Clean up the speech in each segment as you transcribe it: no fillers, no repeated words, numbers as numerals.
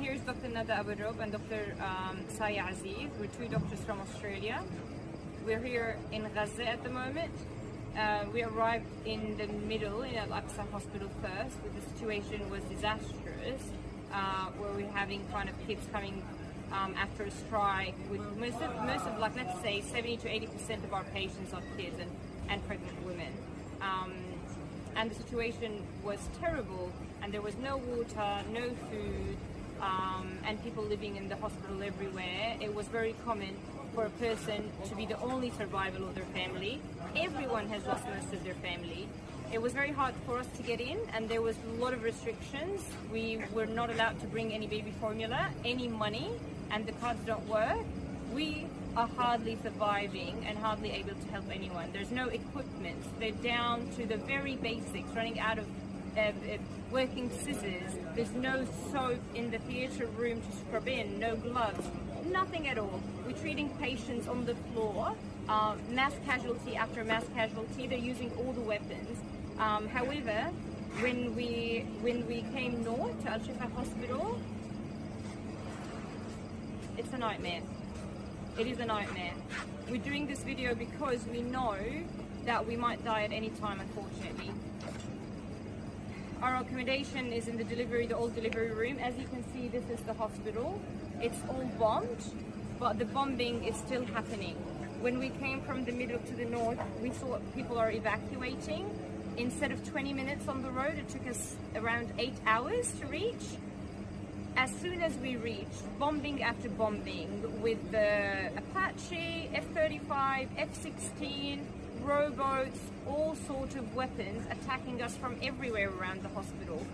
Here's Dr. Nada Aburob and Dr. Saya Aziz. We're two doctors from Australia. We're here in Gazze'de at the moment. We arrived in the middle in Al-Aqsa hospital first, but the situation was disastrous, where we're having kind of kids coming after a strike. With most of like, let's say 70 to 80% of our patients are kids and pregnant women. And the situation was terrible, and there was no water, no food, and people living in the hospital everywhere. It was very common for a person to be the only survival of their family. Everyone has lost most of their family. It was very hard for us to get in, and there was a lot of restrictions. We were not allowed to bring any baby formula, any money, and the cards don't work. We are hardly surviving and hardly able to help anyone. There's no equipment. They're down to the very basics, running out of working scissors. There's no soap in the theatre room to scrub in, no gloves, nothing at all. We're treating patients on the floor, mass casualty after mass casualty. They're using all the weapons. However, when we came north to Al-Shifa Hospital, it's a nightmare. It is a nightmare. We're doing this video because we know that we might die at any time, unfortunately. Our accommodation is in the old delivery room. As you can see, this is the hospital. It's all bombed, but the bombing is still happening. When we came from the middle to the north, we saw people are evacuating. Instead of 20 minutes on the road, it took us around 8 hours to reach. As soon as we reached, bombing after bombing with the Apache, F-35, F-16, rowboats, all sorts of weapons attacking us from everywhere around the hospital.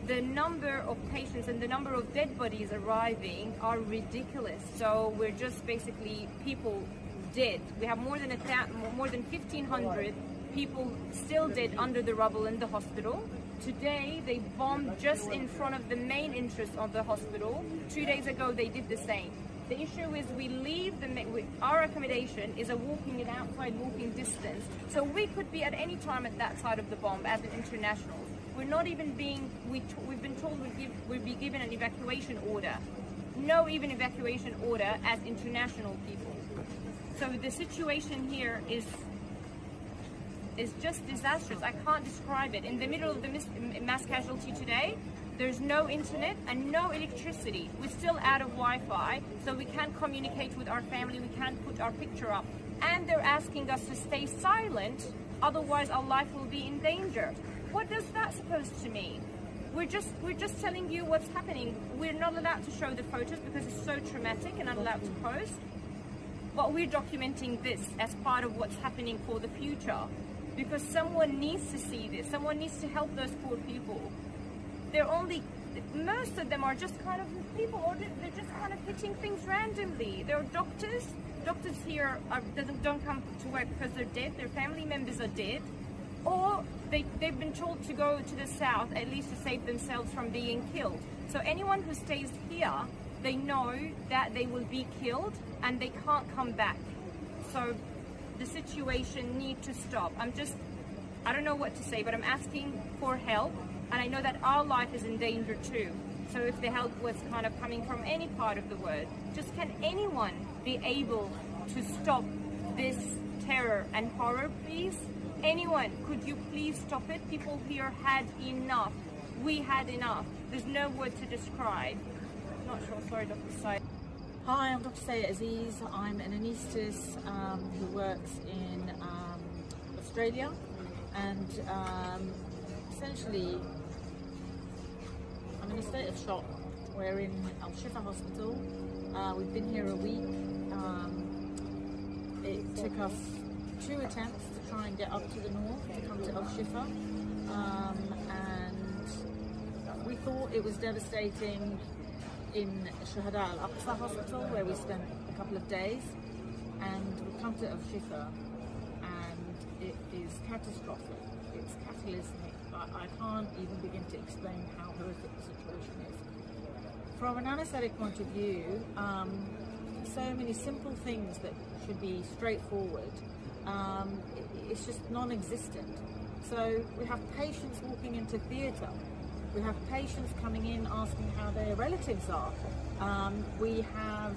The number of patients and the number of dead bodies arriving are ridiculous. So we're just basically people dead. We have more than 1,500 people still dead under the rubble in the hospital. Today they bombed just in front of the main entrance of the hospital. 2 days ago they did the same. The issue is we leave our accommodation is a outside walking distance, so we could be at any time at that side of the bomb as an international. We're not even we've been told we'll be given an evacuation order. No even evacuation order as international people. So the situation here is just disastrous. I can't describe it. In the middle of the mass casualty today, there's no internet and no electricity. We're still out of Wi-Fi, so we can't communicate with our family, we can't put our picture up. And they're asking us to stay silent, otherwise our life will be in danger. What does that supposed to mean? We're just telling you what's happening. We're not allowed to show the photos because it's so traumatic and not allowed to post. But we're documenting this as part of what's happening for the future. Because someone needs to see this. Someone needs to help those poor people. Most of them are just kind of people, or they're just kind of hitting things randomly. There are doctors. Doctors here don't come to work because they're dead. Their family members are dead. Or they've been told to go to the south, at least to save themselves from being killed. So anyone who stays here, they know that they will be killed and they can't come back. So the situation needs to stop. I don't know what to say, but I'm asking for help, and I know that our life is in danger too. So if the help was kind of coming from any part of the world, just can anyone be able to stop this terror and horror, please? Anyone, could you please stop it? People here had enough. We had enough. There's no word to describe. Not sure, sorry, Dr. Said. Hi, I'm Dr. Saya Aziz. I'm an anaesthetist who works in Australia, and essentially I'm in a state of shock. We're in Al-Shifa Hospital. We've been here a week. It took us 2 attempts to try and get up to the north to come to Al-Shifa, and we thought it was devastating in Shuhada Al-Aqsa Hospital, where we spent a couple of days, and we come to Al-Shifa and it is catastrophic. It's cataclysmic. I can't even begin to explain how horrific the situation is. From an anaesthetic point of view, so many simple things that should be straightforward, it's just non-existent. So we have patients walking into theatre We have patients coming in asking how their relatives are. We have,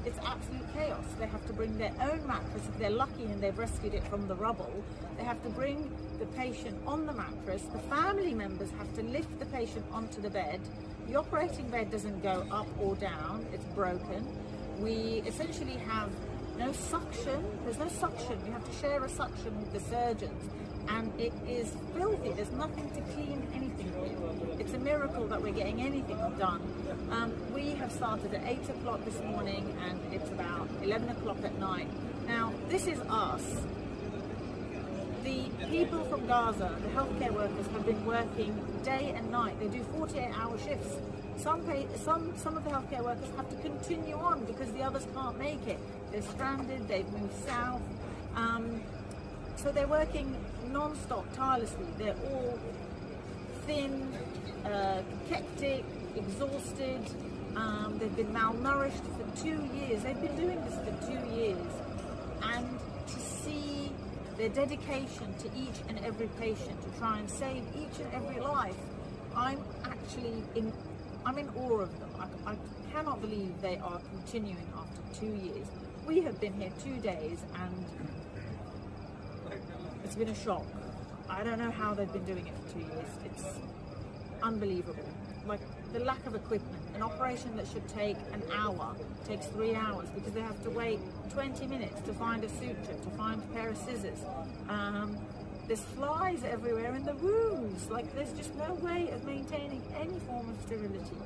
it's absolute chaos. They have to bring their own mattress. If they're lucky and they've rescued it from the rubble, they have to bring the patient on the mattress. The family members have to lift the patient onto the bed. The operating bed doesn't go up or down, it's broken. We essentially have no suction. There's no suction. We have to share a suction with the surgeons, and it is filthy. There's nothing to clean anything with. It's a miracle that we're getting anything done. We have started at 8 o'clock this morning, and it's about 11 o'clock at night. Now, this is us. The people from Gaza, the healthcare workers, have been working day and night. They do 48-hour shifts. Some of the healthcare workers have to continue on because the others can't make it. They're stranded, they've moved south. So they're working non-stop, tirelessly. They're all thin, cachectic, exhausted. They've been malnourished for 2 years. They've been doing this for 2 years. And to see their dedication to each and every patient, to try and save each and every life, I'm in awe of them. I cannot believe they are continuing after 2 years. We have been here 2 days and it's been a shock. I don't know how they've been doing it for 2 years. It's unbelievable. Like the lack of equipment. An operation that should take an hour takes 3 hours because they have to wait 20 minutes to find a suture, to find a pair of scissors. There's flies everywhere in the rooms. Like there's just no way of maintaining any form of sterility.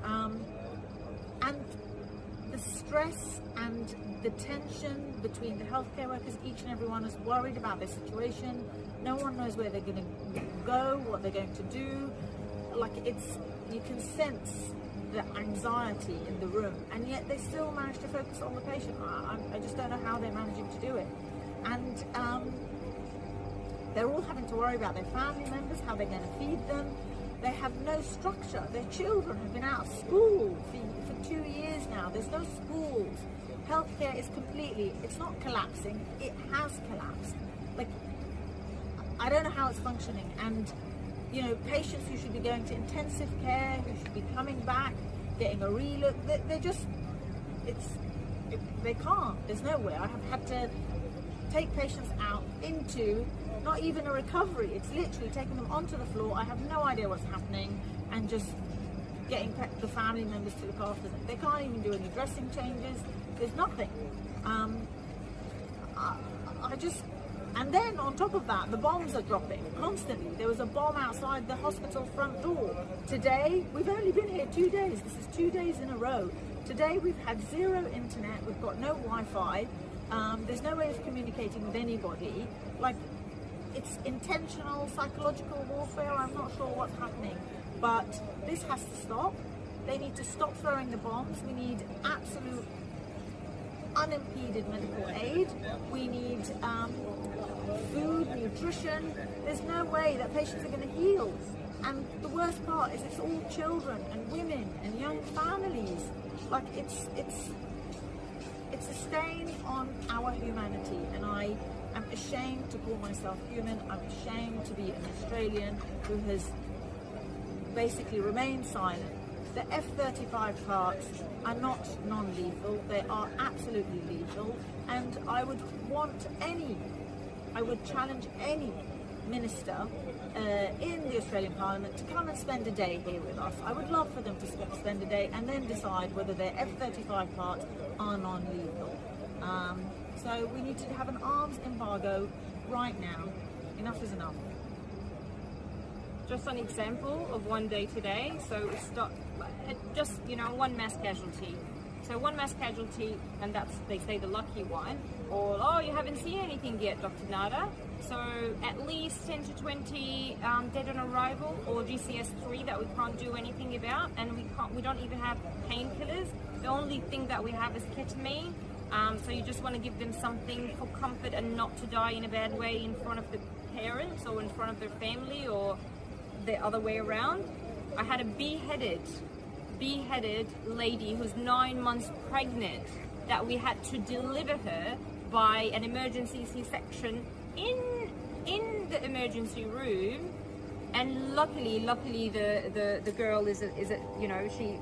And the stress and the tension between the healthcare workers, each and everyone is worried about their situation. No one knows where they're going to go, what they're going to do. Like you can sense the anxiety in the room, and yet they still manage to focus on the patient. I just don't know how they're managing to do it. And they're all having to worry about their family members, how they're going to feed them. They have no structure. Their children have been out of school for 2 years now. There's no schools. Healthcare is completely, it's not collapsing, it has collapsed. Like, I don't know how it's functioning. And, you know, patients who should be going to intensive care, who should be coming back, getting a relook, they're just, they can't. There's no way. I have had to take patients out into not even a recovery. It's literally taking them onto the floor. I have no idea what's happening, and just getting the family members to look after them. They can't even do any dressing changes. There's nothing. And then on top of that, the bombs are dropping constantly. There was a bomb outside the hospital front door. Today, we've only been here 2 days. This is 2 days in a row. Today we've had zero internet. We've got no Wi-Fi. There's no way of communicating with anybody. Like, it's intentional psychological warfare. I'm not sure what's happening, but this has to stop. They need to stop throwing the bombs. We need absolute unimpeded medical aid. We need food, nutrition. There's no way that patients are going to heal. And the worst part is it's all children and women and young families. Like, it's a stain on our humanity, and I am ashamed to call myself human. I'm ashamed to be an Australian who has basically remained silent. The F-35 parts are not non-lethal, they are absolutely lethal, and I would challenge any minister in the Australian Parliament to come and spend a day here with us. I would love for them to spend a day and then decide whether their F-35 parts are non-lethal. So we need to have an arms embargo right now. Enough is enough. Just an example of one day today. So it's just, you know, one mass casualty. So one mass casualty, and that's, they say, the lucky one. Or, oh, you haven't seen anything yet, Dr. Nada. So at least 10 to 20 dead on arrival, or GCS3 that we can't do anything about, and we don't even have painkillers. The only thing that we have is ketamine. So you just want to give them something for comfort and not to die in a bad way in front of the parents or in front of their family or the other way around. I had a beheaded lady who's 9 months pregnant that we had to deliver her by an emergency C-section in the emergency room And luckily the girl is a, you know, she